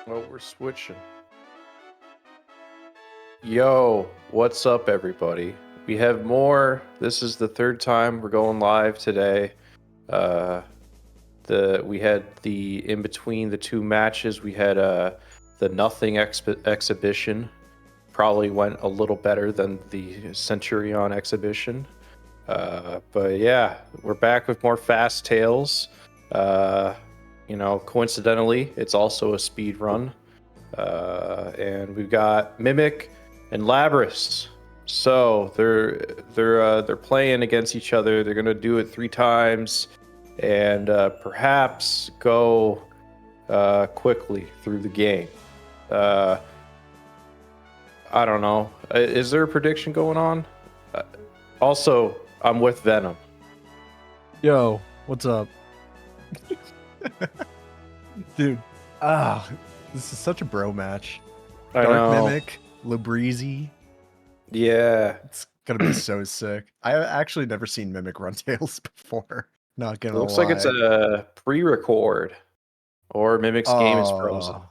Well, we're switching. Yo, what's up, everybody? We have more. This is the third time we're going live today. We had the in between the two matches. We had the nothing exhibition. Probably went a little better than the Centurion exhibition. But yeah, we're back with more Fast Tales. Coincidentally, it's also a speed run. And we've got Mimic and Labrys. So they're playing against each other. They're gonna do it 3 times, and perhaps go quickly through the game. I don't know. Is there a prediction going on? Also, I'm with Venom. Yo, what's up? Dude, this is such a bro match. I Dark know. Mimic, Labreezy. Yeah. It's gonna be so sick. I actually never seen Mimic run tails before. Not It gonna looks lie. like it's a pre-record, or Mimic's game is frozen.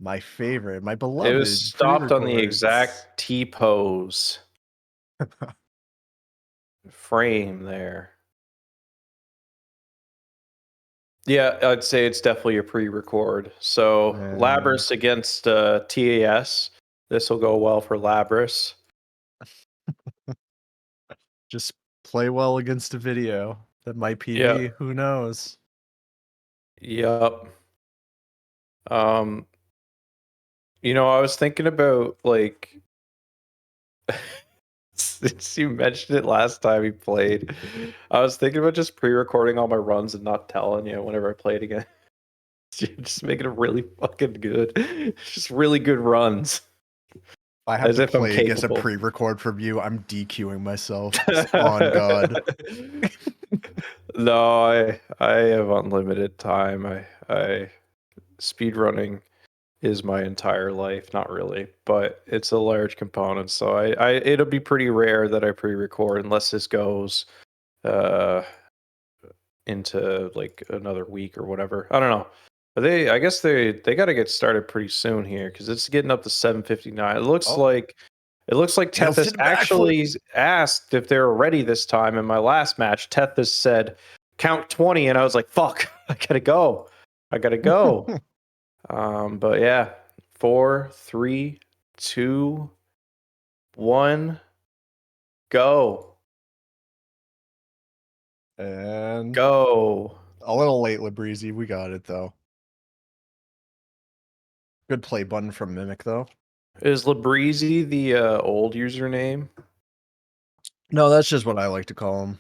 My favorite, my beloved. It was stopped on the pre-records. exact T-pose frame there. Yeah, I'd say it's definitely a pre-record. So Labrys against TAS. This will go well for Labrys. Just play well against a video. That might PB. Yep. Who knows? Yep. I was thinking about, like, since you mentioned it last time we played, I was thinking about just pre-recording all my runs and not telling you whenever I play it again. Just making it really fucking good. Just really good runs. I have As to if I'm play against a capable. pre-record from you. I'm DQing myself. On God. No, I have unlimited time. I speedrunning is my entire life. Not really, but it's a large component. So I it'll be pretty rare that I pre-record unless this goes into like another week or whatever. I don't know. But I guess they got to get started pretty soon here because it's getting up to 7:59. It looks like Tethys actually asked if they were ready this time. In my last match, Tethys said, "Count 20," and I was like, "Fuck, I gotta go. But yeah, 4, 3, 2, 1, go. And Go. a little late, Labreezy. We got it though. Good play button from Mimic though. Is Labreezy the old username? No, that's just what I like to call him.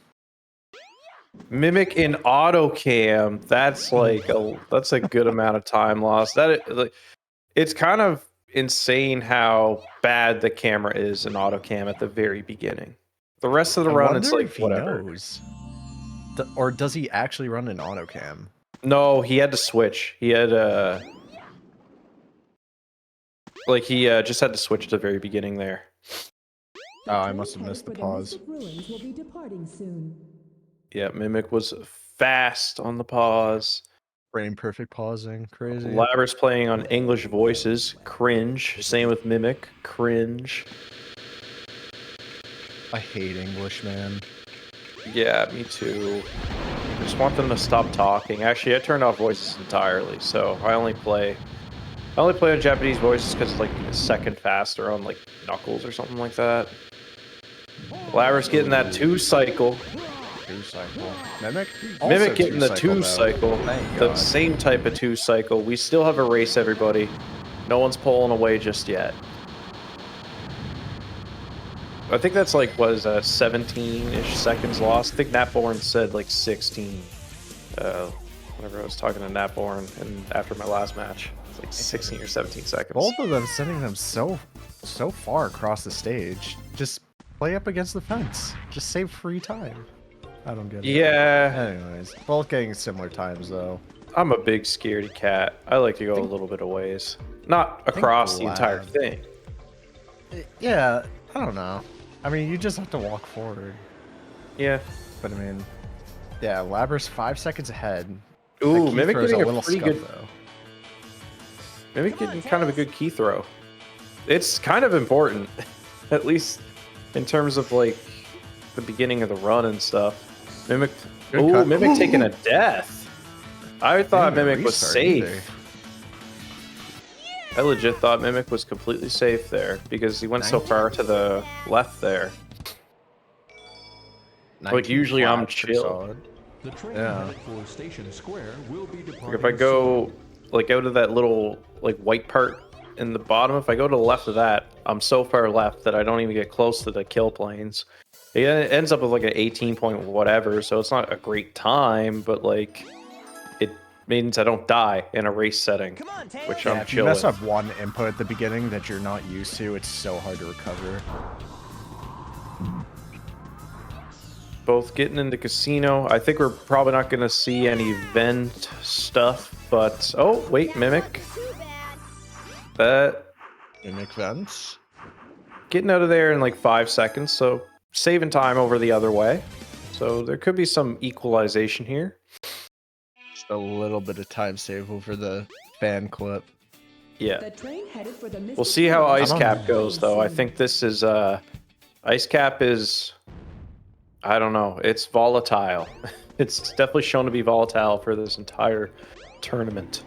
Mimic in autocam. That's that's a good amount of time lost. It's kind of insane how bad the camera is in autocam at the very beginning. The rest of the run, it's like whatever. Knows. Or does he actually run an autocam? No, he had to switch. He had he just had to switch at the very beginning there. Oh, I must have missed the pause. Yeah, Mimic was fast on the pause. Frame perfect pausing, crazy. Labrys playing on English voices, cringe. Same with Mimic, cringe. I hate English, man. Yeah, me too. I just want them to stop talking. Actually, I turned off voices entirely, so I only play on Japanese voices because it's like a second faster on like Knuckles or something like that. Labrys getting that 2-cycle. 2-cycle. Mimic getting the 2-cycle. The same type of 2-cycle. We still have a race, everybody. No one's pulling away just yet. I think that's like, what is that, 17-ish seconds lost? I think Natborn said like 16. Whenever I was talking to Natborn and after my last match. It's like 16 or 17 seconds. Both of them sending them so far across the stage. Just play up against the fence. Just save free time. I don't get it. Yeah. Anyways, both getting similar times though. I'm a big scaredy cat. I like to go a little bit of ways. Not across the entire thing. Yeah, I don't know. I mean, you just have to walk forward. Yeah. But I mean, yeah, Labrys 5 seconds ahead. Ooh, Mimic getting a pretty good... though. Mimic getting kind of a good key throw. It's kind of important. At least in terms of like the beginning of the run and stuff. Mimic taking a death. I thought Mimic was safe. Either. I legit thought Mimic was completely safe there because he went so far to the left there. Like usually I'm flat, pretty chill. solid. The train Yeah. headed for Station Square will be Like departing if I go soon. like out of that little like white part in the bottom, if I go to the left of that, I'm so far left that I don't even get close to the kill planes. It ends up with like an 18 point whatever, so it's not a great time, but like it means I don't die in a race setting, which Yeah, I'm if you chill mess with. up one input at the beginning that you're not used to, it's so hard to recover. Both getting into casino. I think we're probably not going to see any vent stuff, but oh wait, mimic. That Mimic vents. getting out of there in like 5 seconds, so saving time over the other way. So there could be some equalization here. Just a little bit of time save over the fan clip. Yeah. We'll We'll see how Ice don't Cap know. goes, though. I think this is Ice Cap is, I don't know, it's volatile. It's definitely shown to be volatile for this entire tournament.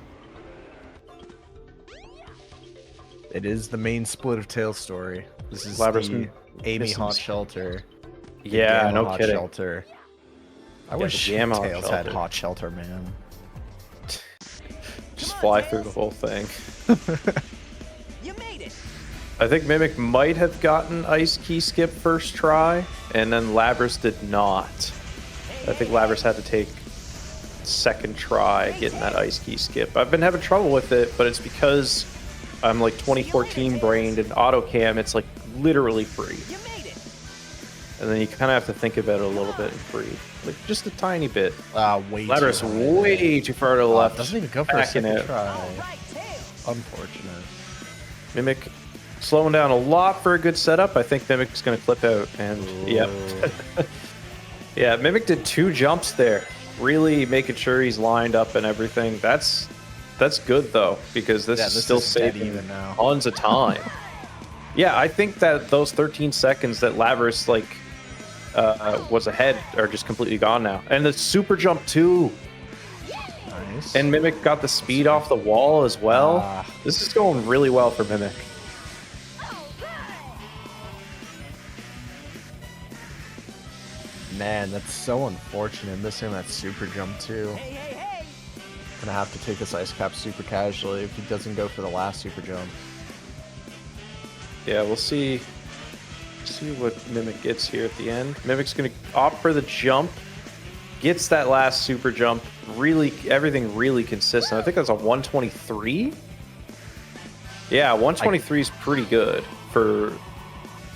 It is the main split of Tail story. This is Labrys the Amy missing Hot s- Shelter. the Yeah, Gamma no Hot kidding. Shelter. I the wish Gamma Hot Tails had Shelter. Hot Shelter, man. Just fly through the whole thing. You made it. I think Mimic might have gotten Ice Key Skip first try, and then Labrys did not. I think Labrys had to take second try getting that Ice Key Skip. I've been having trouble with it, but it's because I'm like 2014 brained, and AutoCam, it's like literally free. You made it. And then you kind of have to think about it a little bit and free. Like just a tiny bit. Way Labrys too high. way too far to the left. Doesn't even go for a Backing second it. try. Right, Tails. Unfortunate. Mimic slowing down a lot for a good setup. I think Mimic's going to clip out, and yep. Yeah, Mimic did 2 jumps there, really making sure he's lined up and everything. That's good though, because this is still dead saving even now. tons of time. Yeah, I think that those 13 seconds that Labrys like was ahead are just completely gone now. And the super jump too. Nice. And Mimic got the speed off the wall as well. Ah. This is going really well for Mimic. Man, that's so unfortunate. Missing that super jump too. Hey, hey, hey. Gonna have to take this Ice Cap super casually if he doesn't go for the last super jump. Yeah, we'll see what Mimic gets here at the end. Mimic's gonna opt for the jump, gets that last super jump. Really, everything really consistent. I think that's a 123. Yeah, 123 is pretty good for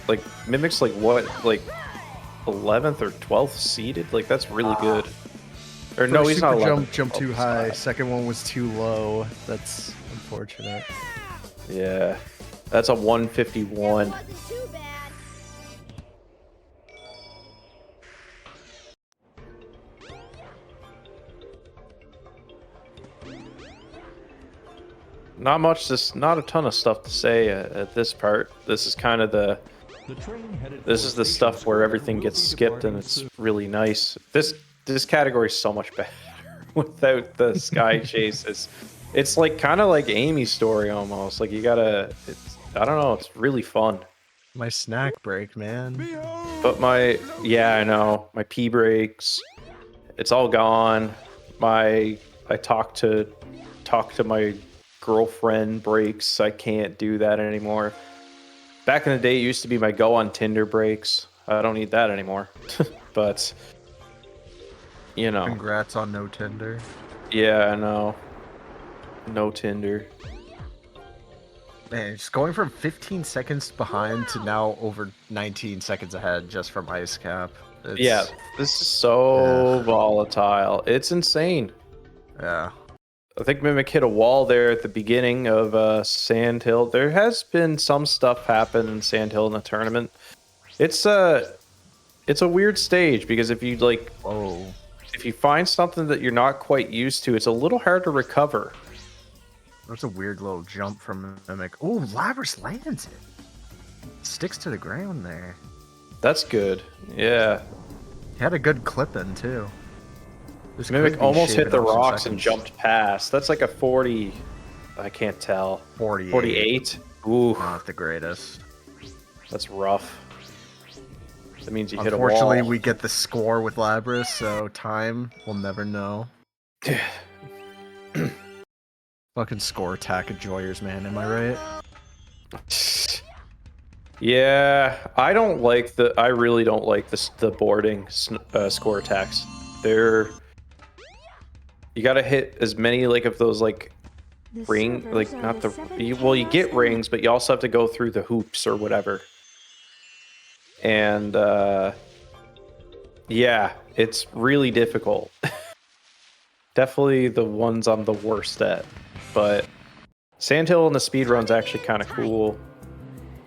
like Mimic's like what, like 11th or 12th seeded. Like that's really good. Or no, First he's not super 11th. jump too 12th is high. high. Second one was too low. That's unfortunate. Yeah, that's a 151. Too bad. Not much. Not a ton of stuff to say at this part. This is kind of the. The train headed This for is the Station stuff where Square everything will gets be skipped and departing it's soon. really nice. This category is so much better without the sky chases. It's like kind of like Amy's story almost. Like you gotta. I don't know. It's really fun. My snack break, man. But I know my pee breaks. It's all gone. I talk to my girlfriend breaks. I can't do that anymore. Back in the day, it used to be my go on Tinder breaks. I don't need that anymore. But you know, Congrats on no Tinder. yeah, I know. No Tinder. Man, just going from 15 seconds behind to now over 19 seconds ahead just from Ice Cap. It's, Yeah, this is so volatile. It's insane. Yeah. I think Mimic hit a wall there at the beginning of Sand Hill. There has been some stuff happen in Sand Hill in the tournament. It's a weird stage because if you like, Whoa. if you find something that you're not quite used to, it's a little hard to recover. That's a weird little jump from Mimic. Oh, Labrys lands it. Sticks to the ground there. That's good. Yeah, He had a good clip in too. This could Mimic be almost hit shaving the off some rocks and seconds. jumped past. That's like a 40. I can't tell. 48. 48. Ooh, Not the greatest. that's rough. That means you hit a Unfortunately, wall. we get the score with Labras, so time we'll never know. Fucking score attack enjoyers, man. Am I right? Yeah, I don't like the. I really don't like the boarding score attacks. They're you gotta hit as many like of those like ring like not the well you get rings, but you also have to go through the hoops or whatever. And yeah, it's really difficult. Definitely the ones I'm the worst at, but Sandhill and the speed run's actually kind of cool.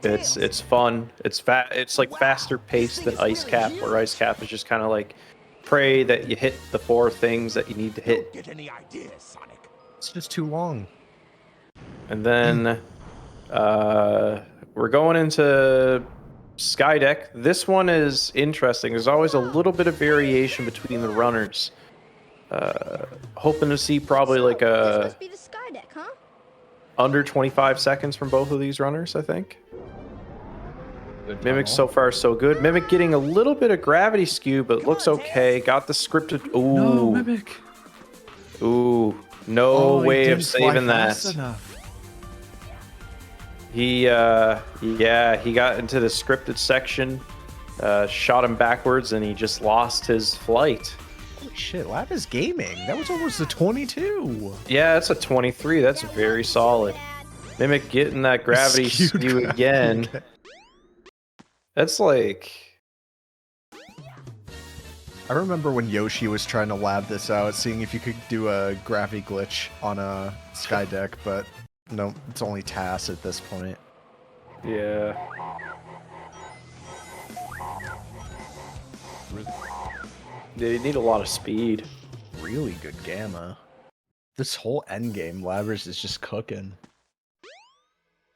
It's fun. It's like faster paced than Ice Cap, where Ice Cap is just kind of like pray that you hit the 4 things that you need to hit. Get any ideas, Sonic? It's just too long. And then we're going into Skydeck. This one is interesting. There's always a little bit of variation between the runners. Hoping to see probably like This a must be the Skydeck, huh? under 25 seconds from both of these runners, I think. Good Mimic tunnel. so far so good. Mimic getting a little bit of gravity skew, but looks okay. Got the scripted. Ooh, No, Mimic. ooh, no Oh, he way of didn't fly saving that. fast enough. Yeah, he got into the scripted section, shot him backwards, and he just lost his flight. Holy shit, Lab is gaming. That was almost a 22. Yeah, that's a 23. That's very solid. Mimic getting that gravity Skewed skew gravity. again. That's like. I remember when Yoshi was trying to lab this out, seeing if you could do a gravity glitch on a Skydeck, but no, it's only TAS at this point. Yeah. They need a lot of speed. Really good gamma. This whole endgame, Labras is just cooking.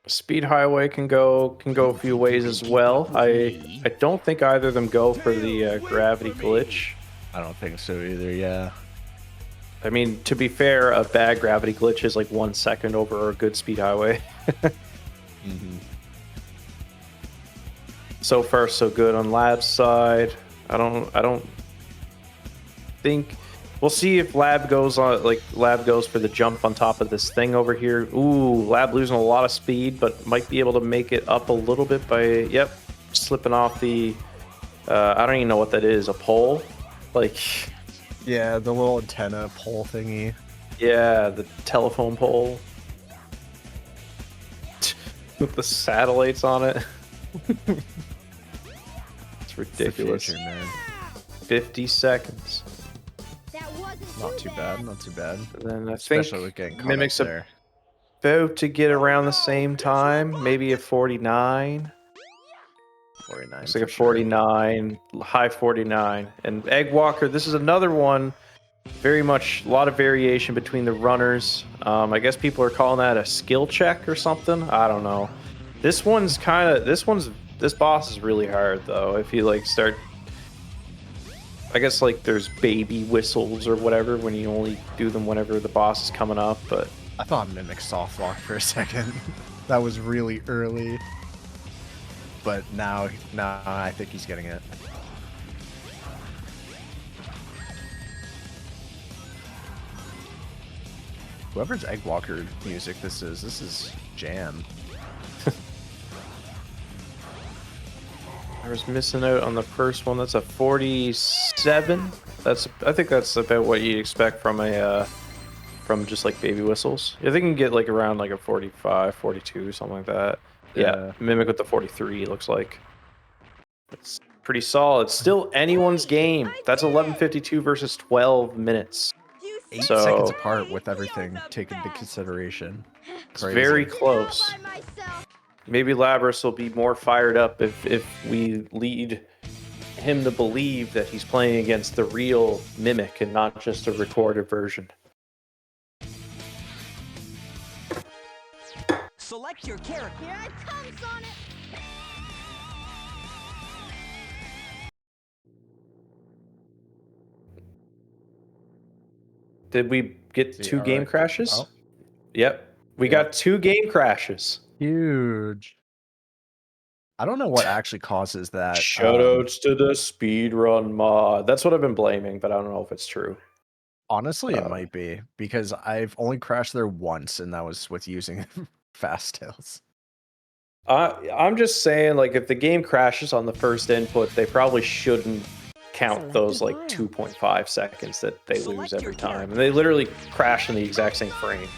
Speed Highway can go a few ways as well. I don't think either of them go for the gravity glitch. I don't think so either, yeah. I mean, to be fair, a bad gravity glitch is like 1 second over a good Speed Highway. So far, so good on Lab's side. I don't think we'll see if Lab goes for the jump on top of this thing over here. Ooh, Lab losing a lot of speed, but might be able to make it up a little bit by slipping off the I don't even know what that is, a pole? Like Yeah, the little antenna pole thingy. yeah, the telephone pole with the satellites on it. It's ridiculous. Future, man. 50 seconds. That wasn't Not too bad, not too bad. And then I Especially think with getting caught Mimic's up there. about to get around the same time, maybe a 49. 49. It's like a for sure. 49, high 49. And Egg Walker, this is another one, very much a lot of variation between the runners. I guess people are calling that a skill check or something. I don't know. This boss is really hard though. If you like start, I guess like there's baby whistles or whatever when you only do them whenever the boss is coming up, but I thought Mimic soft locked for a second. That was really early. But now I think he's getting it. Whoever's Egg Walker music this is jam. I was missing out on the first one. That's a 47. I think that's about what you'd expect from a from just like baby whistles. I think you can get like around like a 45, 42, something like that. Yeah, Mimic with the 43 looks like. It's pretty solid. Still anyone's game. That's 11:52 versus 12 minutes. 8 So- seconds apart with everything taken into consideration. It's very Crazy. close. By myself. Maybe Labras will be more fired up if we lead him to believe that he's playing against the real Mimic and not just a recorded version. Select your character. Here it comes, Sonic. Did we get See, 2 all game right. crashes? Oh. Yep. We got 2 game crashes. Huge. I don't know what actually causes that. Shoutouts to the speedrun mod. That's what I've been blaming, but I don't know if it's true. Honestly, it might be because I've only crashed there once, and that was with using fast tails. I'm just saying, like, if the game crashes on the first input, they probably shouldn't count Select those a like file. 2.5 seconds that they Select lose your every time. character. And they literally crash in the exact same frame.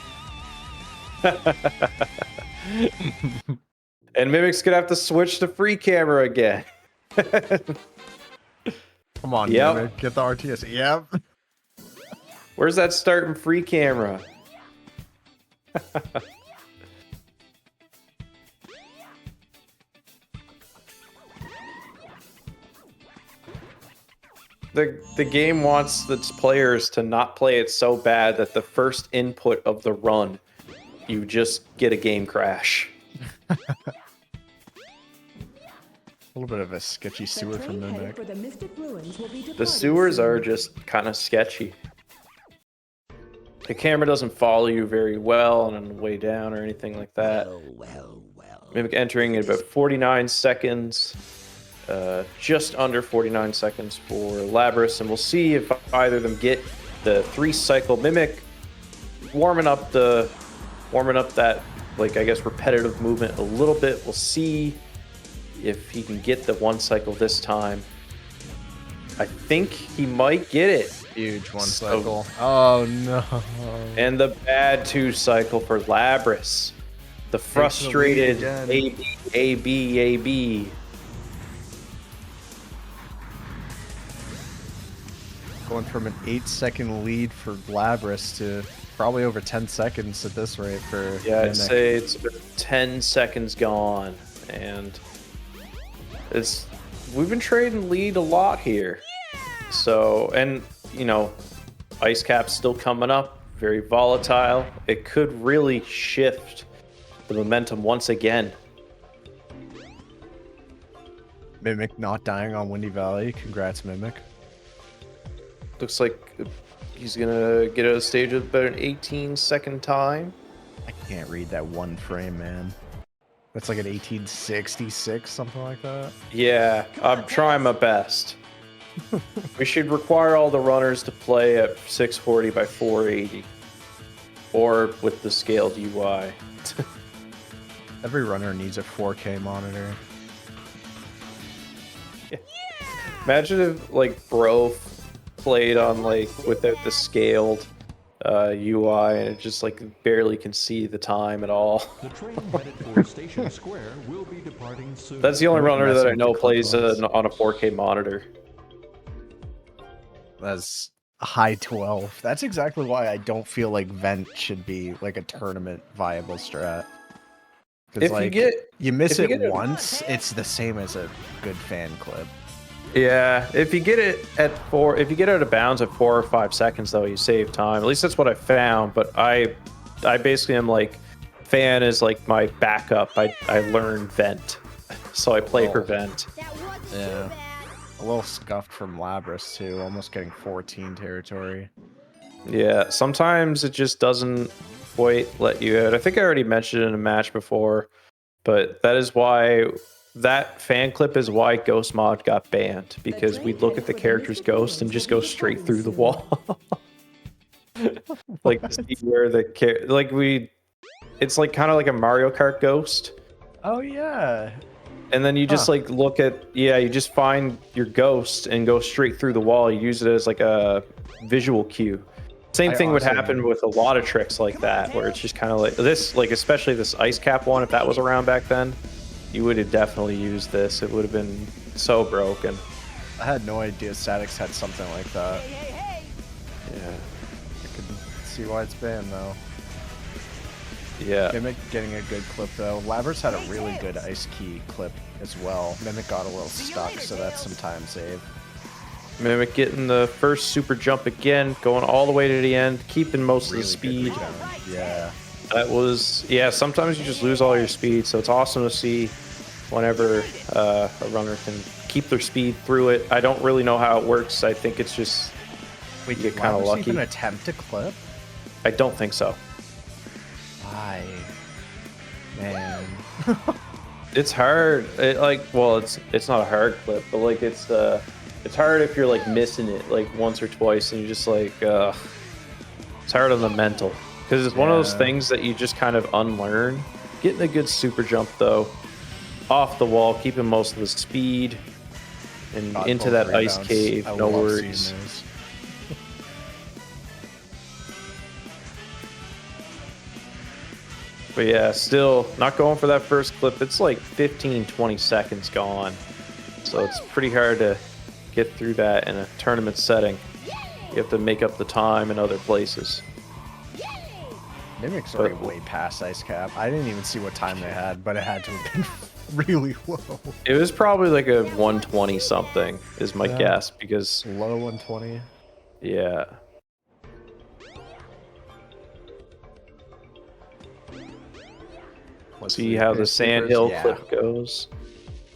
And Mimic's gonna have to switch to free camera again. Come on, Yep. Mimic, get the RTS. Yep. Where's that starting free camera? The game wants its players to not play it so bad that the first input of the run, you just get a game crash. A little bit of a sketchy sewer from Mimic. The sewers are just kind of sketchy. The camera doesn't follow you very well on the way down or anything like that. Mimic entering at about 49 seconds. Just under 49 seconds for Labris, and we'll see if either of them get the 3-cycle. Mimic warming up that, like, I guess repetitive movement a little bit. We'll see if he can get the 1 cycle this time. I think he might get it. Huge 1 cycle. Oh no. And the bad 2 cycle for Labris. The frustrated AB. Going from an 8-second lead for Labris to probably over 10 seconds at this rate for Yeah, I'd Mimic. say it's about 10 seconds gone, and we've been trading lead a lot here. So, and you know, Ice Cap's still coming up, very volatile. It could really shift the momentum once again. Mimic not dying on Windy Valley. Congrats, Mimic. Looks like he's gonna get out of stage with about an 18-second time. I can't read that 1 frame, man. That's like an 1866, something like that. Yeah, I'm trying my best. We should require all the runners to play at 640 by 480, or with the scaled UI. Every runner needs a 4K monitor. Imagine if, like, Bro played on, like, without the scaled UI, and it just, like, barely can see the time at all. The train headed for Station Square will be departing soon. That's the only runner that I know Massive plays clip-ons. on a 4K monitor. That's a high 12. That's exactly why I don't feel like Vent should be like a tournament viable strat. Because like you miss if you it get once, it's the same as a good fan clip. Yeah, if you get it at 4, if you get out of bounds at 4 or 5 seconds, though, you save time. At least that's what I found. But I basically am like, fan is like my backup. I learned Vent, so I play for Vent. That wasn't Yeah. too bad. A little scuffed from Labris too, almost getting 14 territory. Yeah, sometimes it just doesn't quite let you out. I think I already mentioned it in a match before, but that is why that fan clip is why Ghost Mod got banned, because we'd look at the character's ghost and just go straight through the wall. Like to see where it's like kind of like a Mario Kart ghost. Oh yeah. And then you just like look at, you just find your ghost and go straight through the wall. You use it as like a visual cue. Same thing would happen with a lot of tricks like that, where it's just kind of like this, like especially this ice cap one, if that was around back then, you would have definitely used this. It would have been so broken. I had no idea SADX had something like that. Yeah. I could see why it's banned though. Yeah. Mimic getting a good clip though. Labris had a really good ice key clip as well. Mimic got a little stuck, so that's some time save. Mimic getting the first super jump again, going all the way to the end, keeping most of the speed. Yeah. That was, sometimes you just lose all your speed, so it's awesome to see whenever a runner can keep their speed through it. I don't really know how it works. I think it's just, we get kind of lucky. Even attempt to clip? I don't think so. Why? Man. It's hard. Well, it's not a hard clip, but like it's hard if you're like missing it like once or twice, and you're just like, it's hard on the mental because it's one of those Yeah. things that you just kind of unlearn. Getting a good super jump though, off the wall, keeping most of the speed, and God, into both that ice rebounds. cave. I No love worries. seeing those. But yeah, still not going for that first clip. It's like 15, 20 seconds gone. So it's pretty hard to get through that in a tournament setting. You have to make up the time in other places. Mimic's already way past ice cap. I didn't even see what time they had, but it had to have been really low. It was probably like a 120 something is my Yeah. guess because, Low 120. yeah. Let's See how the sandhill Yeah. clip goes.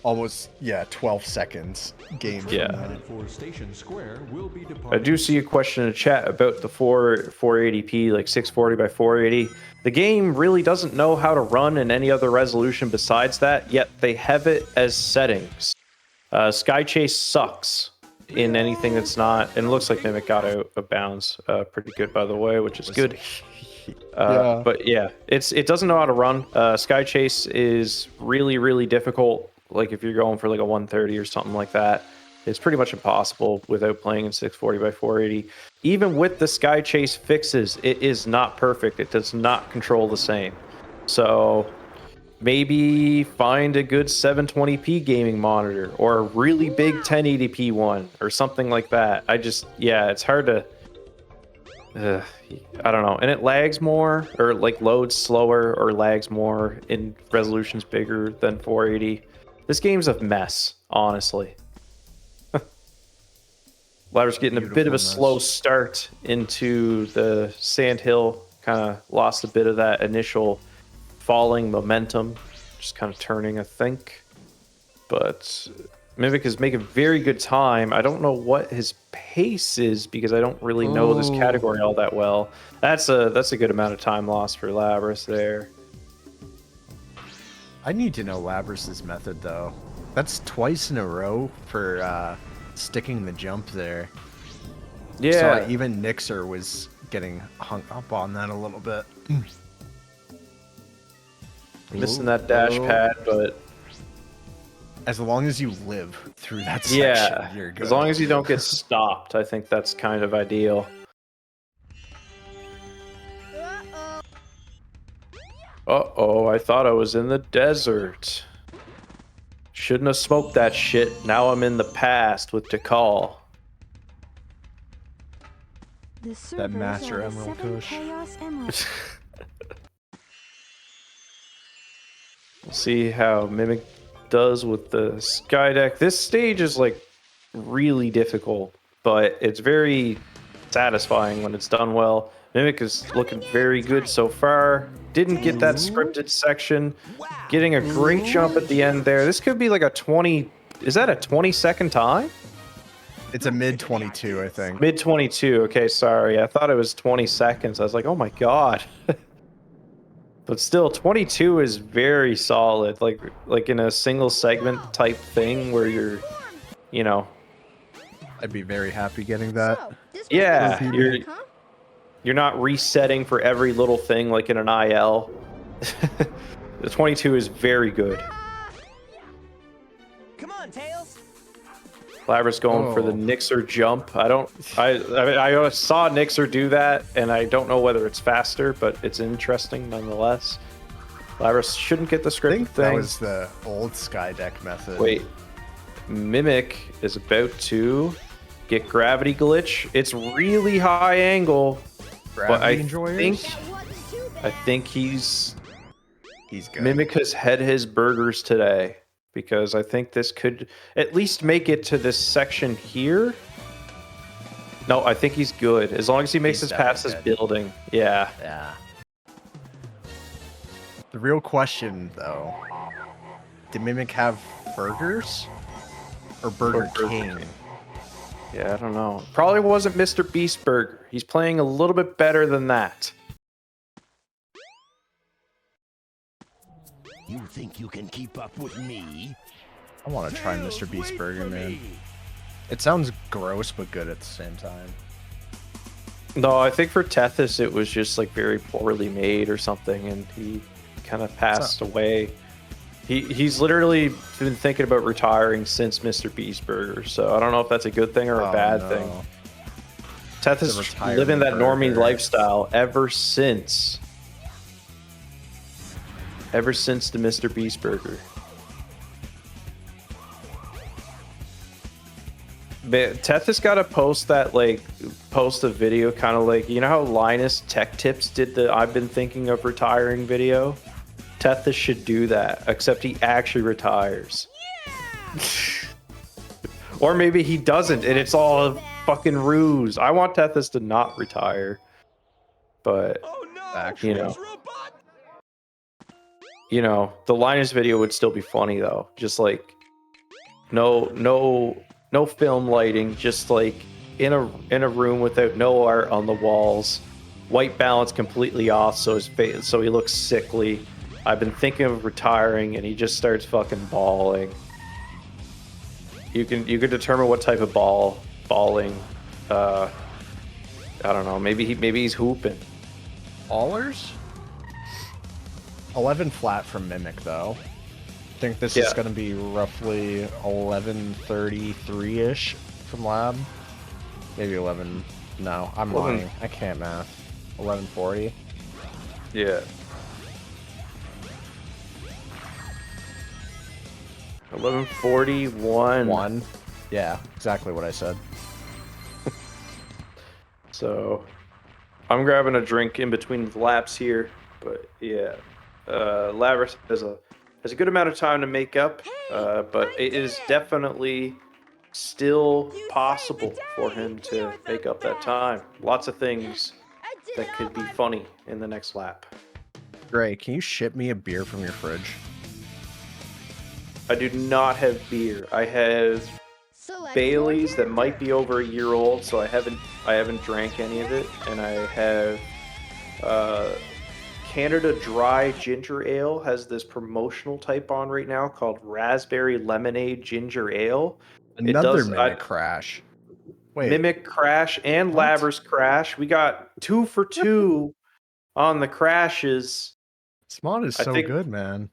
Almost, 12 seconds game from Yeah. that. For Station Square will be I departing. do see a question in the chat about the 480p, like 640 by 480. The game really doesn't know how to run in any other resolution besides that, yet they have it as settings. Sky Chase sucks in anything that's not, and it looks like Mimic got out of bounds pretty good, by the way, which is good. Yeah. But yeah, it doesn't know how to run. Sky Chase is really, really difficult. Like if you're going for like a 130 or something like that, it's pretty much impossible without playing in 640 by 480. Even with the Sky Chase fixes, it is not perfect. It does not control the same. So maybe find a good 720p gaming monitor or a really big 1080p one or something like that. It's hard to. I don't know, and it lags more or like loads slower or lags more in resolutions bigger than 480. This game's a mess, honestly. Ladder's getting a bit of a Beautiful slow mess. start into the sandhill. Kind of lost a bit of that initial falling momentum, just kind of turning, I think. But Mimic is making very good time. I don't know what his pace is because I don't really know this category all that well. That's a good amount of time lost for Labras there. I need to know Labras's method, though. That's twice in a row for sticking the jump there. Yeah, So even Nixer was getting hung up on that a little bit. missing that dash pad, but As long as you live through that section, yeah, you're good. as long as you don't get stopped, I think that's kind of ideal. Uh-oh. Uh-oh, I thought I was in the desert. Shouldn't have smoked that shit. Now I'm in the past with Tikal. The servers Master are the Emerald 7 Kush. Chaos Emeralds. We'll see how Mimic does with the Sky Deck. This stage is like really difficult, but it's very satisfying when it's done well. Mimic is looking very good so far. Didn't get that scripted section. Getting a great jump at the end there. This could be like a 20... Is that a 20-second time? It's a mid 22, I think. Mid 22. Okay, sorry. I thought it was 20 seconds. I was like, oh my god. But still, 22 is very solid. Like in a single segment type thing where you're, you know, I'd be very happy getting that. So, this was Yeah, the you're- Sadak, huh? you're not resetting for every little thing like in an IL. The 22 is very good. Come on, Tails. Labras going for the Oh. Nixer jump. I saw Nixer do that, and I don't know whether it's faster, but it's interesting nonetheless. Labras shouldn't get the I script think thing. that was the old Sky Deck method. Wait, Mimic is about to get gravity glitch. It's really high angle, but I Gravity enjoyers? think That wasn't too bad. I think he's He's good. Mimic has had his burgers today because I think this could at least make it to this section here. No, I think he's good as long as he makes He's it past this definitely building. Yeah. Yeah. The real question, though, did Mimic have burgers or Burger Burger King? King. Yeah, I don't know. Probably wasn't Mr. Beast Burger. He's playing a little bit better than that. You think you can keep up with me? I want to try Mr. Beast Burger, man. It sounds gross, but good at the same time. No, I think for Tethys it was just like very poorly made or something, and he kind of passed away. He's literally been thinking about retiring since Mr. Beast Burger, so I don't know if that's a good thing or a bad thing. Tethys living that normie lifestyle ever since the Mr. Beast Burger. Tethys got to post a video kind of like, you know how Linus Tech Tips did the I've been thinking of retiring video? Tethys should do that, except he actually retires. Yeah! Or maybe he doesn't and it's all a fucking ruse. I want Tethys to not retire. But, you know, the Linus video would still be funny though. Just like no film lighting, just like in a room without no art on the walls, white balance completely off, so his face, so he looks sickly. I've been thinking of retiring, and he just starts fucking bawling. You can determine what type of bawling. I don't know. Maybe he's hooping. Allers? 11 flat from Mimic though. I think this is going to be roughly 11:33-ish from Lab. Maybe 11. No, I'm lying. I can't math. 11:40. Yeah. 11:41. 1. Yeah, exactly what I said. So, I'm grabbing a drink in between the laps here, but yeah, Labrys has a good amount of time to make up, but it is definitely still possible for him to make up that time. Lots of things that could be funny in the next lap. Gray, can you ship me a beer from your fridge? I do not have beer. I have Bailey's that might be over a year old, so I haven't drank any of it, and I have Canada Dry Ginger Ale has this promotional type on right now called Raspberry Lemonade Ginger Ale. Another Mimic Crash. Wait. Mimic Crash and Labrys Crash. We got 2 for 2 on the crashes. This mod is so good, man.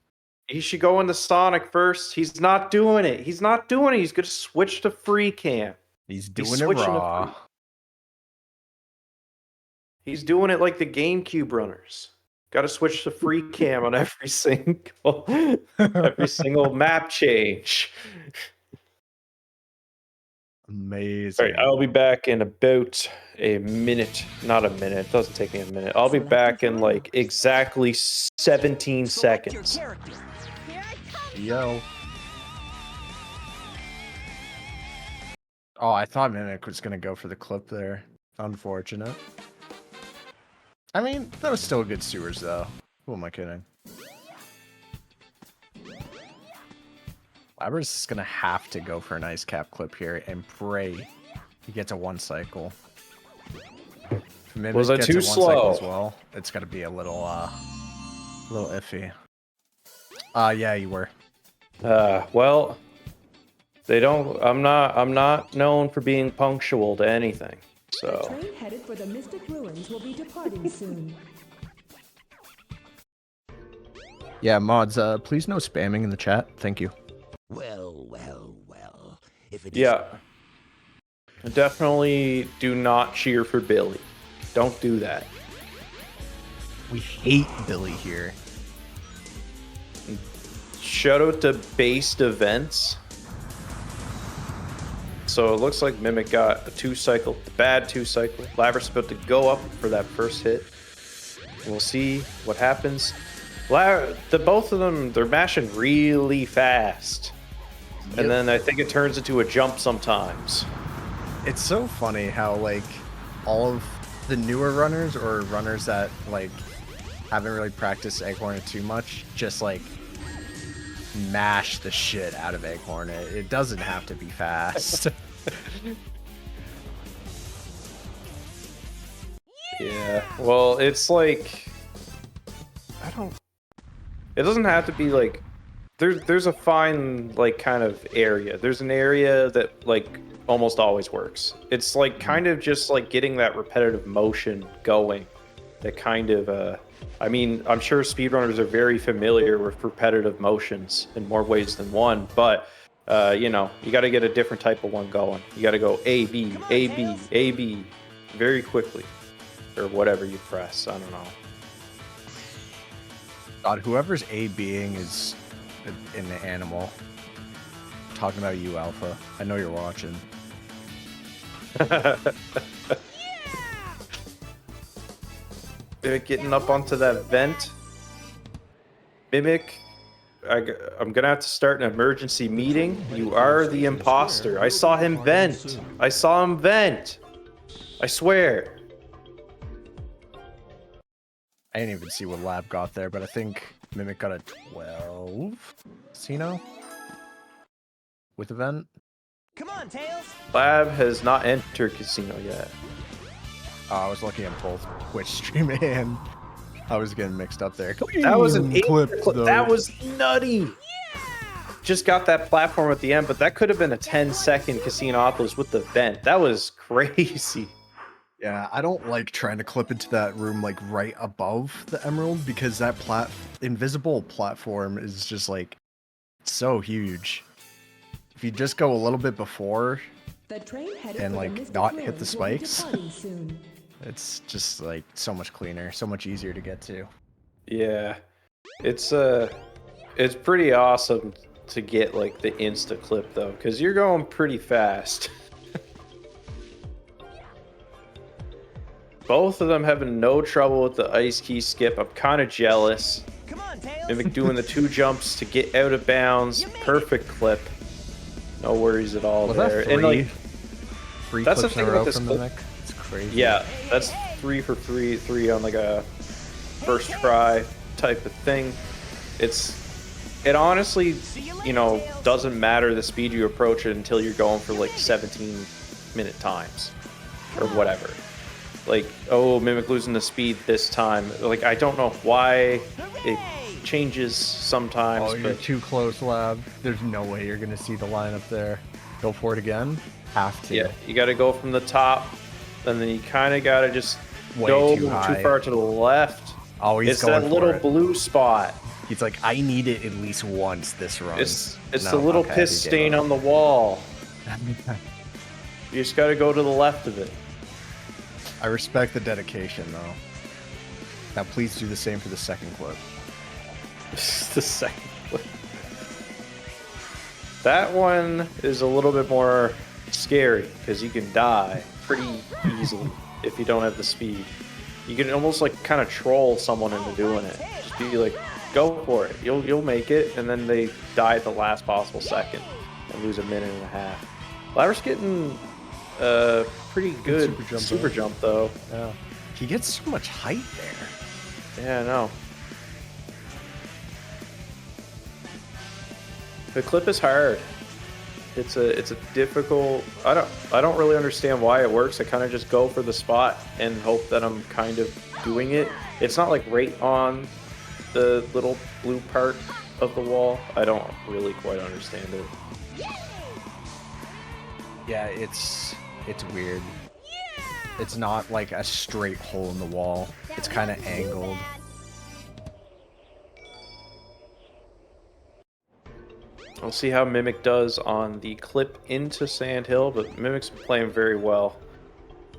He should go into Sonic first. He's not doing it. He's not doing it. He's going to switch to free cam. He's doing it raw. He's doing it like the GameCube runners. Got to switch to free cam on every single map change. Amazing. All right, I'll be back in about a minute. Not a minute. It doesn't take me a minute. I'll be back in like exactly 17 seconds. Yo. Oh, I thought Mimic was going to go for the clip there. Unfortunate. I mean, that was still good sewers, though. Who am I kidding? Labrys is going to have to go for an ice cap clip here and pray he gets a 1 cycle. If Mimic was it gets too a 1 slow? Cycle as well, it's going to be a little iffy. Yeah, you were. Well, they don't. I'm not known for being punctual to anything. So. Train headed for the Mystic Ruins will be departing soon. Yeah, mods, please no spamming in the chat. Thank you. Well. If it Definitely do not cheer for Billy. Don't do that. We hate Billy here. Shout out to Based Events. So it looks like Mimic got a 2-cycle, bad 2-cycle. Labrys about to go up for that first hit. We'll see what happens. Both of them, they're mashing really fast. Yep. And then I think it turns into a jump sometimes. It's so funny how, like, all of the newer runners or runners that, like, haven't really practiced Egg Hornet too much, just, like, mash the shit out of Egg Hornet. It doesn't have to be fast. Yeah, well, it's like, It doesn't have to be like there's a fine like kind of area. There's an area that like almost always works. It's like kind of just like getting that repetitive motion going. That kind of I mean, I'm sure speedrunners are very familiar with repetitive motions in more ways than one, but you know, you got to get a different type of one going. You got to go A B A B A B very quickly, or whatever you press. I don't know. God, whoever's A being is an animal. I'm talking about you, Alpha. I know you're watching. Mimic getting up onto that vent. Mimic, I'm gonna have to start an emergency meeting. You are the imposter. I saw him vent. I saw him vent. I swear. I didn't even see what Lab got there, but I think Mimic got a 12 casino with event. Come on, Tails. Lab has not entered casino yet. I was looking at both Twitch stream and I was getting mixed up there. That was an clip. That was nutty. Just got that platform at the end, but that could have been a 10-second Casinopolis with the vent. That was crazy. Yeah, I don't like trying to clip into that room like right above the emerald because that invisible platform is just like so huge. If you just go a little bit before The train headed and for like the Mystic not Ruins hit the will be spikes, departing soon. it's just like so much cleaner, so much easier to get to. Yeah, it's pretty awesome to get like the insta clip though, because you're going pretty fast. Both of them having no trouble with the ice key skip. I'm kind of jealous. Come on, Tails. Mimic doing the 2 jumps to get out of bounds. Perfect clip. No worries at all Was there. that And like, three that's the clips in thing a row about this from clip. Mimic? It's crazy. Yeah, that's 3 for 3 on like a first try type of thing. It honestly, you know, doesn't matter the speed you approach it until you're going for like 17-minute times or whatever. Like, oh, Mimic losing the speed this time. Like, I don't know why it changes sometimes. Oh, you're but too close, Lab. There's no way you're gonna see the line up there. Go for it again. Have to. yeah, you got to go from the top, and then you kind of got to just Way go too high. far to the left. Oh, he's It's going that for little it. blue spot. He's like, I need it at least once this run. It's No, the little okay, piss he gave stain up. on the wall. You just got to go to the left of it. I respect the dedication, though. Now, please do the same for the second clip. The second one. That one is a little bit more scary because you can die pretty easily if you don't have the speed. You can almost like kind of troll someone into doing it. Just be like, go for it. You'll make it, and then they die at the last possible second and lose a minute and a half. Laver's getting pretty good super jump though. Yeah. He gets so much height there. Yeah, I know. The clip is hard. It's a difficult. I don't really understand why it works. I kind of just go for the spot and hope that I'm kind of doing it. It's not like right on the little blue part of the wall. I don't really quite understand it. Yeah, it's weird. It's not like a straight hole in the wall. It's kind of angled. We'll see how Mimic does on the clip into Sand Hill, but Mimic's been playing very well.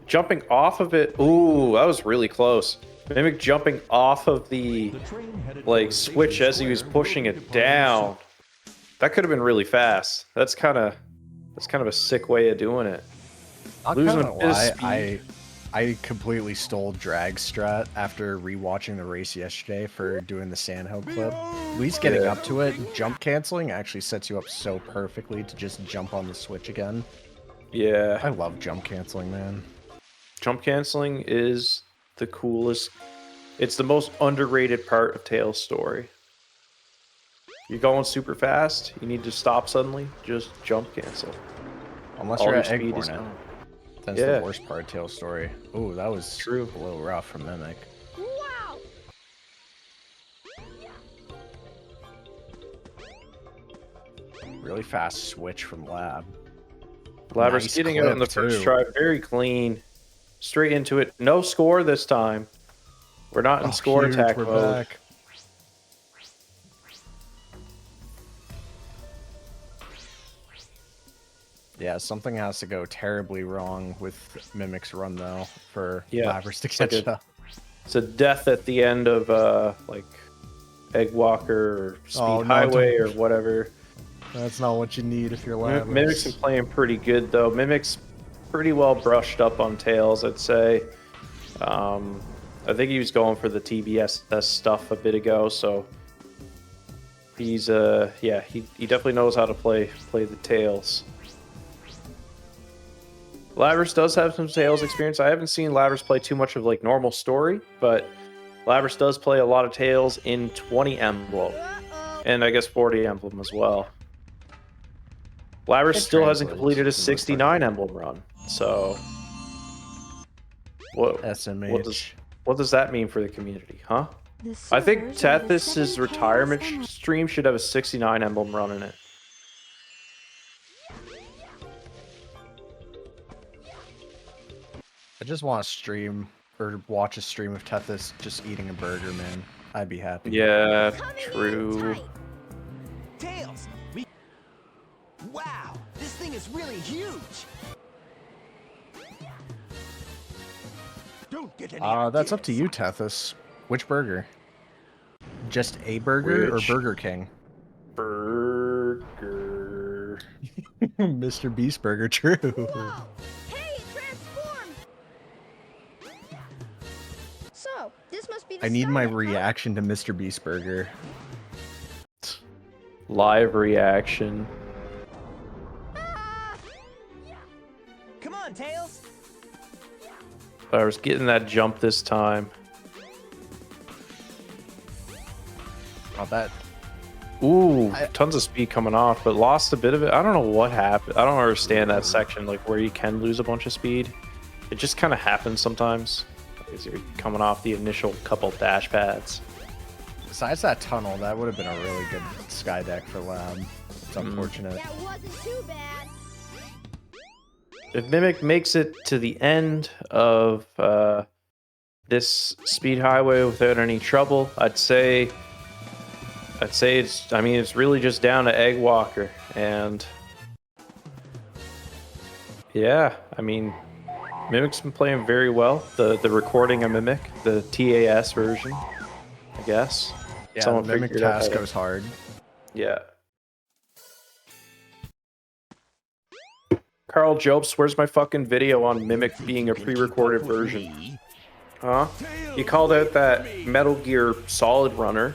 Jumping off of it, ooh, that was really close. Mimic jumping off of the like switch as he was pushing it down. That could have been really fast. That's kind of a sick way of doing it. Not Losing gonna a bit of lie, speed. I completely stole Drag Strat after rewatching the race yesterday for doing the Sandhill clip. At least getting Yeah. up to it, jump canceling actually sets you up so perfectly to just jump on the switch again. Yeah. I love jump canceling, man. Jump canceling is the coolest. It's the most underrated part of Tails' story. You're going super fast, you need to stop suddenly, just jump cancel. Unless All you're your at speed Egg is Hornet. gone. That's Yeah. the worst part of Tail's story. Ooh, that was True. a little rough from Mimic. Wow! Really fast switch from Lab. Labras Nice getting it on the clip, first too. try, very clean. Straight into it. No score this time. We're not in Oh, score huge, attack we're mode. back. Yeah, something has to go terribly wrong with Mimic's run, though, for Yeah, Labras to it's like catch a- up. It's a death at the end of like Egg Walker or Speed Oh, no, Highway or don't- whatever. That's not what you need if you're Labras. Mimic's been playing pretty good though. Mimic's pretty well brushed up on Tails, I'd say. I think he was going for the TBSS stuff a bit ago, so he's yeah, he definitely knows how to play the Tails. Labras does have some Tails experience. I haven't seen Labras play too much of like normal story, but Labras does play a lot of Tails in 20 Emblem, and I guess 40 Emblem as well. Labras It still hasn't translates completed a for the most part. 69 Emblem run, so what SMH. what does that mean for the community, huh? The I think servers are the Tethys' 7 retirement chaos emeralds. stream should have a 69 Emblem run in it. I just want to stream or watch a stream of Tethys just eating a burger, man. I'd be happy. Yeah, Coming in true. tight. Tails! Wow, this thing is really huge! Don't get any That's up to ideas. you, Tethys. Which burger? Just a burger Which- or Burger King? Burger. Mr. Beast Burger, true. Whoa! Hey, it transformed! So, this must be the I need my start of it, huh? reaction to Mr. Beast Burger. Live reaction. Come on, Tails! I was getting that jump this time. Oh, that Ooh, tons of speed coming off, but lost a bit of it. I don't know what happened. I don't understand that section, like where you can lose a bunch of speed. It just kind of happens sometimes. As you're coming off the initial couple dash pads. besides that tunnel, that would have been a really good sky deck for Lab. It's unfortunate. That wasn't too bad. If Mimic makes it to the end of this speed highway without any trouble, I'd say it's. I mean, it's really just down to Egg Walker, and yeah, I mean, Mimic's been playing very well. The recording of Mimic, the TAS version, I guess. Yeah, Someone the Mimic figured out task how to- goes hard. Yeah. Carl Jobs, where's my fucking video on Mimic being a pre-recorded version? Huh? You called out that Metal Gear Solid runner.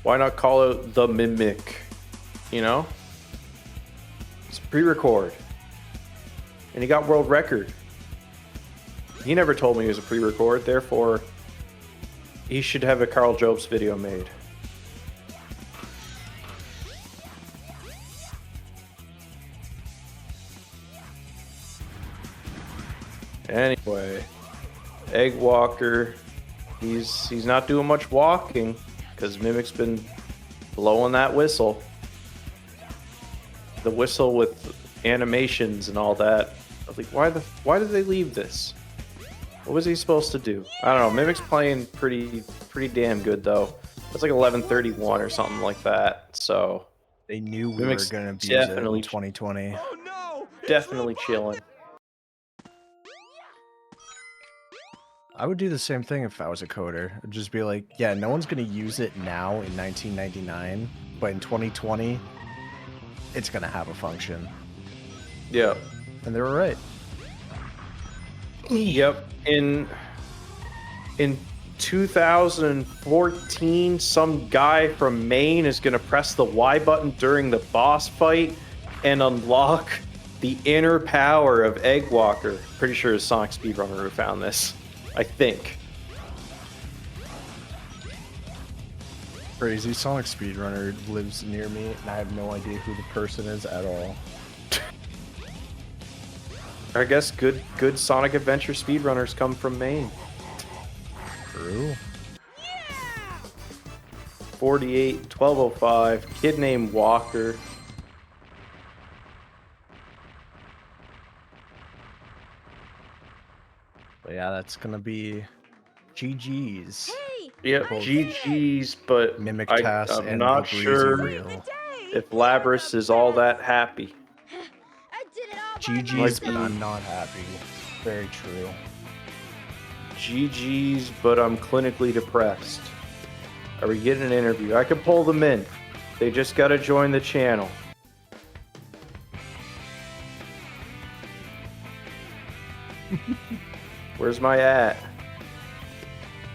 Why not call out the Mimic? You know? It's pre-record. And he got world record. He never told me he was a pre-record, therefore he should have a Carl Jobs video made. Anyway, Egg Walker, he's not doing much walking because Mimic's been blowing that whistle. The whistle with animations and all that. I was like, why did they leave this? What was he supposed to do? I don't know. Mimic's playing pretty damn good though. It's like 11:31 or something like that. So They knew we Mimic's were going to abuse it definitely- in 2020. Oh no! definitely chilling. I would do the same thing if I was a coder. I'd just be like, yeah, no one's going to use it now in 1999, but in 2020, it's going to have a function. Yeah. And they were right. Yep. In 2014, some guy from Maine is going to press the Y button during the boss fight and unlock the inner power of Egg Walker. Pretty sure it's Sonic Speedrunner who found this. I think. Crazy. Sonic Speedrunner lives near me, and I have no idea who the person is at all. I guess good Sonic Adventure speedrunners come from Maine. True. 48, 1205, kid named Walker. But yeah, that's gonna be GG's. Hey, Yep, Both GG's, but Mimic I'm Task and not the Breezy sure Reel. if Labrys is all that happy. I did it all by GG's, Might but be- I'm not happy. Very true. GG's, but I'm clinically depressed. Are we getting an interview? I can pull them in. They just gotta join the channel. Where's my at?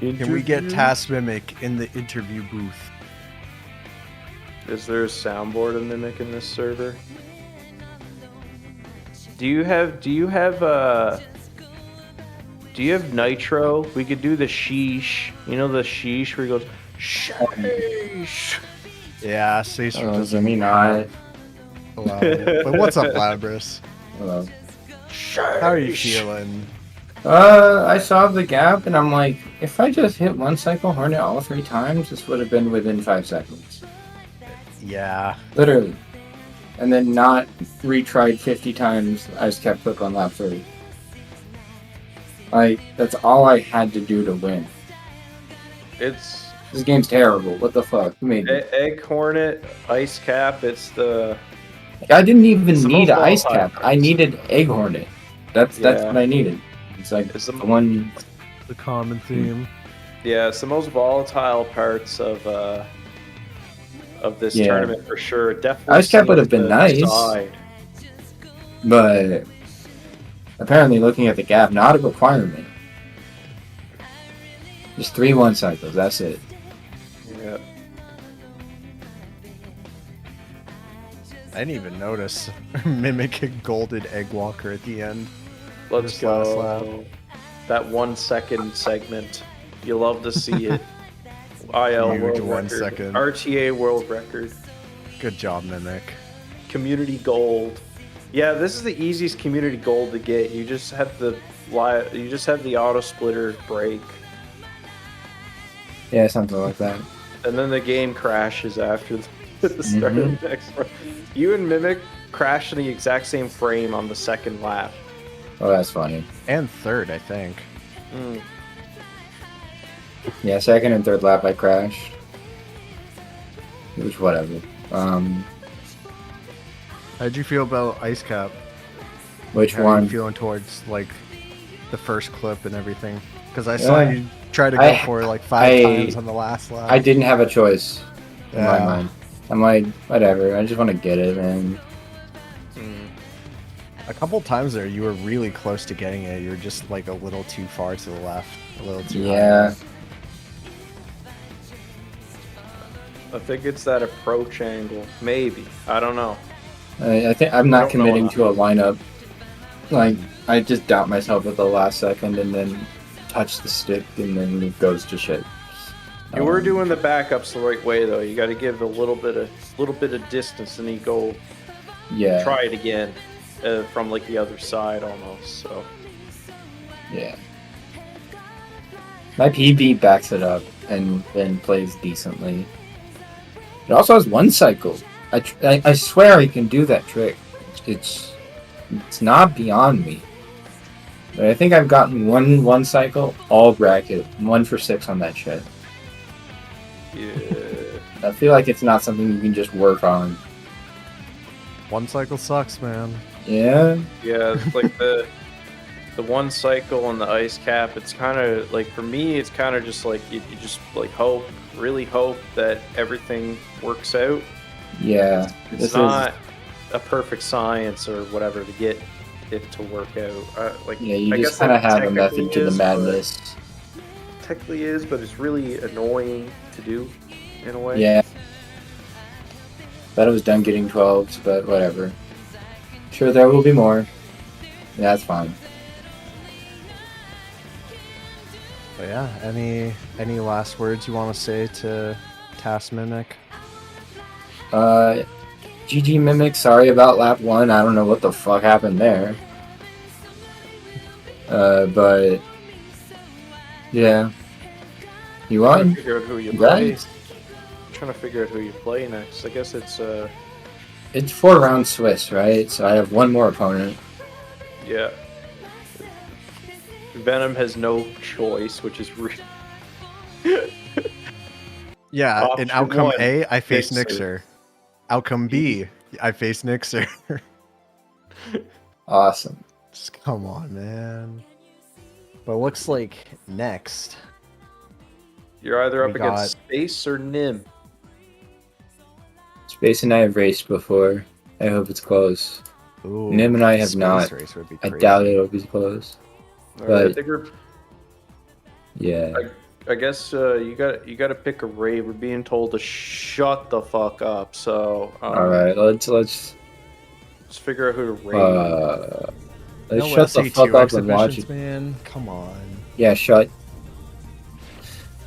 Can we get Interview? Task Mimic in the interview booth? Is there a soundboard of Mimic in this server? Do you have Nitro? We could do the sheesh. You know the sheesh where he goes sheesh. Yeah, Caesar Oh, doesn't Jimmy not. allow it. But what's up, Labrys? Hello. How are you feeling? I saw the gap and I'm like, if I just hit one cycle Hornet all 3 times, this would have been within 5 seconds. Yeah. Literally. And then not retried 50 times Ice Cap Flip on lap 3. Like, that's all I had to do to win. It's This game's terrible. What the fuck? Who made it? Egg Hornet, Ice Cap. It's the I didn't even It's the need most Ice volatile Cap. I needed Egg Hornet. That's Yeah. what I needed. It's like It's the- the one. The common theme. yeah, it's the most volatile parts of this Yeah. tournament for sure. It definitely Ice Cap would have seems been to nice. decide. But apparently, looking at the gap, not a requirement. Just 3 1 cycles. That's it. Yeah. I didn't even notice Mimic a golden Egg Walker at the end. Let's Just last lap. go. That 1 second segment. You love to see it. IL Huge world 1 record. second. RTA world record. Good job, Mimic. Community gold. Yeah, this is the easiest community gold to get. You just have the auto splitter break, Yeah, something like that. and then the game crashes after the start of the next one. You and Mimic crashed in the exact same frame on the second lap. Oh, that's funny. And third, I think. Yeah, second and third lap I crashed. It was whatever. How'd you feel about Ice Cap? Which How are you one? feeling towards like the first clip and everything? Because I saw you try to go I- for it like 5 times on the last lap. I didn't have a choice in my Yeah. mind. I'm like, whatever. I just want to get it, and A couple times there, you were really close to getting it. You were just like a little too far to the left, a little too yeah. high. I think it's that approach angle. Maybe. I don't know. I think I'm I not don't know committing enough. to a lineup. Like, I just doubt myself at the last second, and then touch the stick, and then it goes to shit. You were doing the backups the right way though. You got to give a little bit of distance, and then you go Yeah. try it again from like the other side almost. So Yeah. My PB backs it up and then plays decently. It also has 1 cycle. I swear I can do that trick. It's not beyond me. But I think I've gotten one cycle all bracket, 1 for 6 on that shit. yeah, I feel like it's not something you can just work on. 1 cycle sucks, man. Yeah. yeah. It's like the 1 cycle on the ice cap. It's kind of like for me. It's kind of just like you just like really hope that everything works out. Yeah. It's not a perfect science or whatever to get it to work out. Yeah, you I just guess kind of it have a technically method to the is, but- madness. Technically is, but it's really annoying to do in a way. Yeah. Thought it was done getting 12s, but whatever. Sure, there will be more. Yeah, that's fine. But yeah, any last words you want to say to Task Mimic? GG Mimic, sorry about lap 1. I don't know what the fuck happened there. But yeah. You Trying won? to figure out who you play. Right? Trying to figure out who you play next. I guess it's It's 4 round Swiss, right? So I have 1 more opponent. yeah. Venom has no choice, which is Yeah, in Option outcome one, A, I face Nixer. Nixer. Outcome B, I face Nixer. Awesome. Just come on, man. But looks like next. You're either up We against Space or Nim. Space and I have raced before. I hope it's close. Ooh, Nim and I have space not. race would be I crazy. doubt it'll be close. All But- right, I think we're. Yeah. I guess you got to pick a raid. We're being told to shut the fuck up. So All right. Let's figure out who to raid. let's No shut the SA2 fuck up and watch exhibitions, it. man. Come on. Yeah, shut.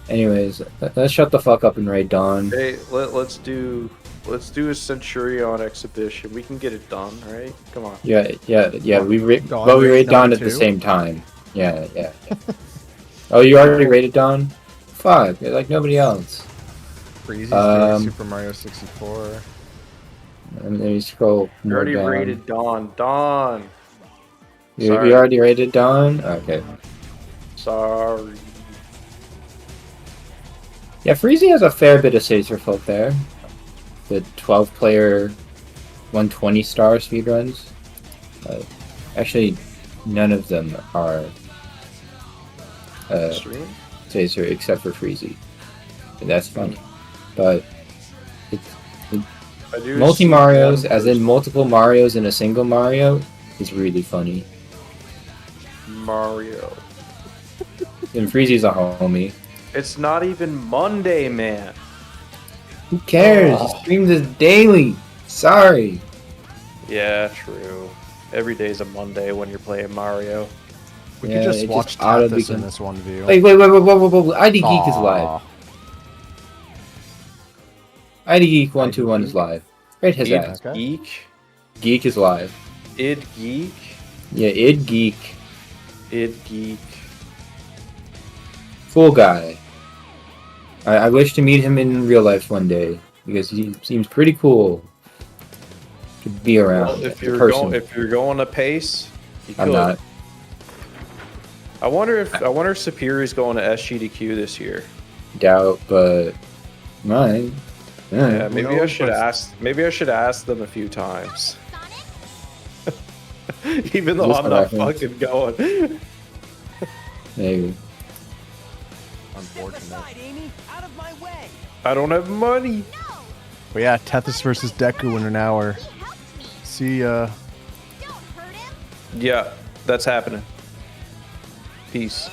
Anyways, let's shut the fuck up and raid Dawn. Hey, let's do a Centurion exhibition. We can get it done, right? Come on. Yeah. We Dawn but we raid raid Dawn number at the 2? same time. Yeah. Oh, you already raided Dawn? Fuck, like nobody else. Breezy's doing Um, Super Mario 64. And then you scroll We more already down. raided Dawn. Dawn. You Sorry. already raided Dawn? Okay. Sorry. Yeah, Freezy has a fair bit of Sacer folk there. The 12-player 120-star speedruns. Actually, none of them are Stream? Sacer except for Freezy. And that's funny. But I do multi see Marios, one as in person- multiple Marios in a single Mario, is really funny. Mario. And Freezy's a homie. It's not even Monday, man. Who cares? He streams this daily. Sorry. Yeah, true. Every day's a Monday when you're playing Mario. We Yeah, could just it watch just auto Tathis in become- this one view. Wait. ID Geek is live. Aw. ID Geek 121 is live. Right his Id ass. Okay. Geek. Geek is live. Id Geek. Yeah, id Geek. Id Geek. Cool guy. I wish to meet him in real life one day because he seems pretty cool to be around. Well, if as a you're person. going, if you're going to pace, you I'm could. not. I wonder if Superior's going to SGDQ this year. Doubt, but mine. Yeah, maybe I knows, should but- ask. Maybe I should ask them a few times. Even though Just I'm not reference. fucking going. Maybe. Step Unfortunate. aside, Amy. Out of my way. I don't have money. But yeah, Tethys versus Deku in an hour. He helped me. See ya. Don't hurt him. Yeah, that's happening. Peace.